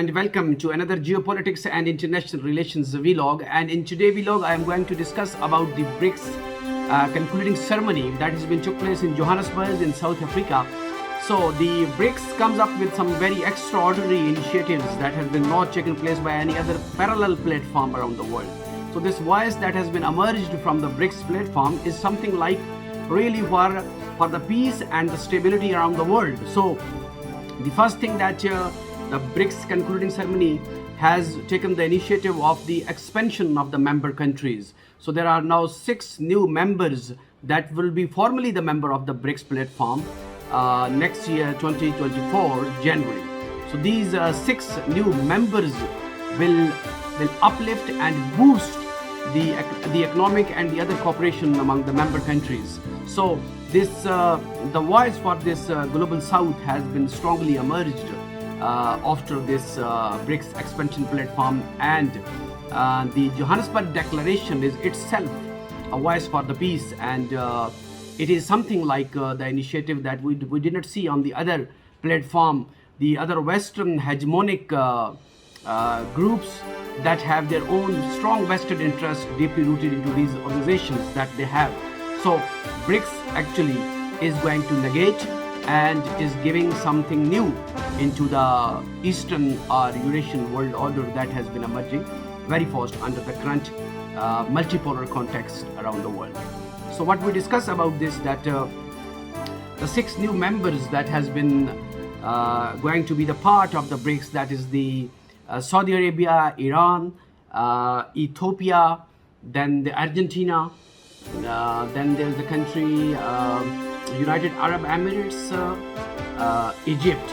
and welcome to another geopolitics and international relations vlog. And in today's vlog, I am going to discuss about the Brics concluding ceremony that has been took place in Johannesburg in South Africa. So the Brics comes up with some very extraordinary initiatives that have been not taken place by any other parallel platform around the world. So this voice that has been emerged from the Brics platform is something like really for the peace and the stability around the world. So the first thing that the Brics concluding ceremony has taken the initiative of the expansion of the member countries. So there are now 6 new members that will be formally the member of the Brics platform next year, 2024 January. So these 6 new members will uplift and boost the economic and the other cooperation among the member countries. So this the voice for this global south has been strongly emerged after this Brics expansion platform, and the Johannesburg Declaration is itself a voice for the peace, and it is something like the initiative that we did not see on the other platform, the other Western hegemonic groups that have their own strong vested interest deeply rooted into these organizations that they have. So Brics actually is going to negate and is giving something new into the Eastern or Eurasian world order that has been emerging very fast under the current multipolar context around the world. So what we discuss about this, that the 6 new members that has been going to be the part of the Brics, that is the Saudi Arabia, Iran, Ethiopia, then the Argentina, then there's the country United Arab Emirates, Egypt.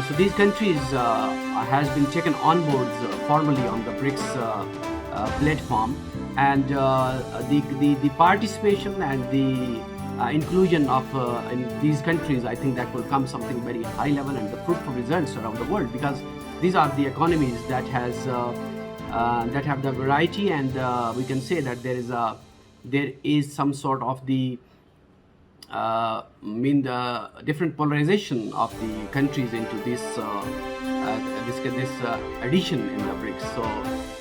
So these countries has been taken on board formally on the Brics platform, and the participation and the inclusion of in these countries, I think that will come something very high level and the fruitful results around the world, because these are the economies that have the variety, and we can say that there is some sort of the the different polarization of the countries into this addition in the Brics. So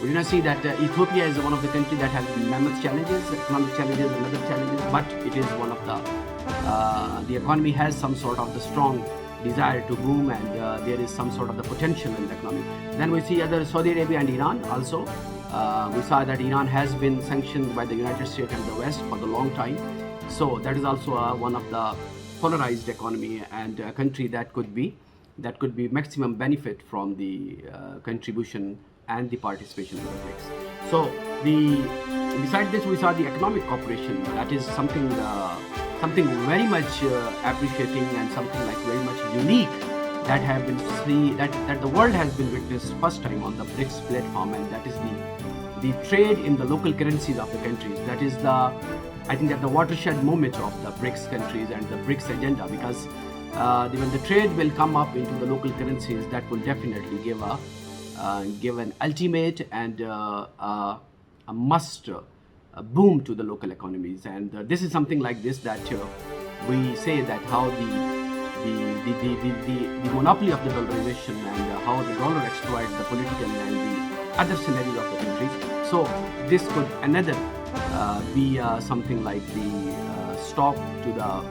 we do not see that Ethiopia is one of the countries that has mammoth challenges, economic challenges and other challenges, but it is one of the economy has some sort of the strong desire to boom, and there is some sort of the potential in the economy. Then we see other Saudi Arabia and Iran also. We saw that Iran has been sanctioned by the United States and the West for the long time. So that is also one of the polarized economy and a country that could be maximum benefit from the contribution and the participation in the Brics. So besides this, we saw the economic cooperation. That is something very much appreciating and something like very much unique that have been that the world has been witnessed first time on the Brics platform, and that is the trade in the local currencies of the countries. That is I think that the watershed moment of the Brics countries and the Brics agenda, because when the trade will come up into the local currencies, that will definitely give an ultimate and a must boom to the local economies. And this is something like this that we say that how the monopoly of the dollarization and how the dollar exploits the political and the other scenarios of the countries. So this could another be something like the stop to the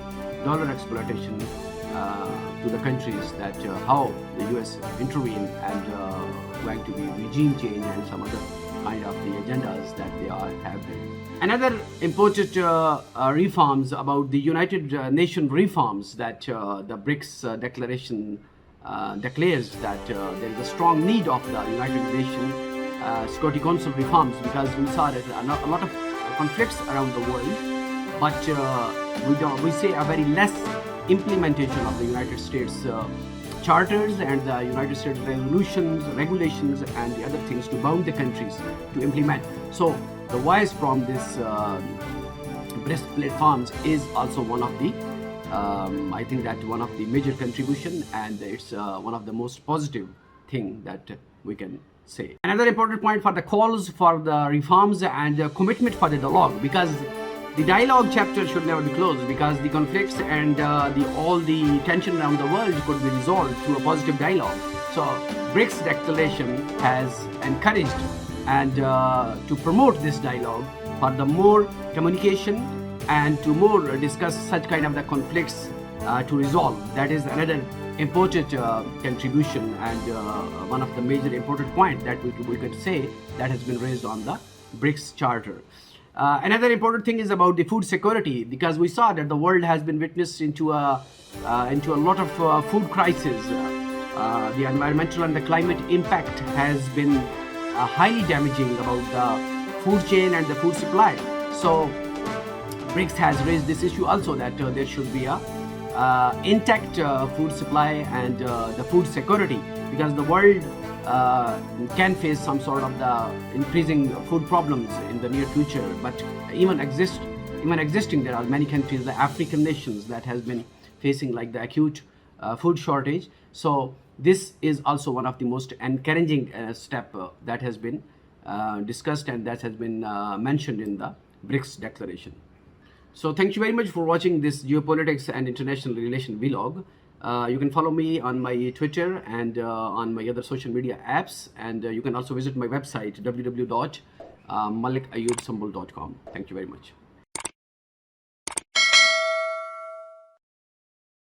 dollar exploitation to the countries, that how the US intervene and going to be regime change and some other kind of the agendas that they are having. Another important reforms about the United Nations reforms, that the Brics declaration declares that there is a strong need of the United Nations Security Council reforms, because we saw that a lot of conflicts around the world, but we say a very less implementation of the United States charters and the United States resolutions, regulations, and the other things to bound the countries to implement. So the voice from this Brics platforms is also one of the I think that one of the major contribution, and it's one of the most positive thing that we can say. Another important point for the calls for the reforms and commitment for the dialogue, because the dialogue chapter should never be closed, because the conflicts and all the tension around the world could be resolved through a positive dialogue. So BRICS declaration has encouraged and to promote this dialogue for the more communication and to more discuss such kind of the conflicts to resolve. That is another important contribution and one of the major important point that we could say that has been raised on the BRICS Charter. Another important thing is about the food security, because we saw that the world has been witnessed into a lot of food crisis. The environmental and the climate impact has been highly damaging about the food chain and the food supply. So BRICS has raised this issue also, that there should be a intact food supply and the food security, because the world can face some sort of the increasing food problems in the near future. But even existing, there are many countries, the African nations, that has been facing like the acute food shortage. So this is also one of the most encouraging step that has been discussed and that has been mentioned in the BRICS declaration. So thank you very much for watching this geopolitics and international relation vlog. You can follow me on my Twitter and on my other social media apps, and you can also visit my website www.malikayubsambul.com. Thank you very much.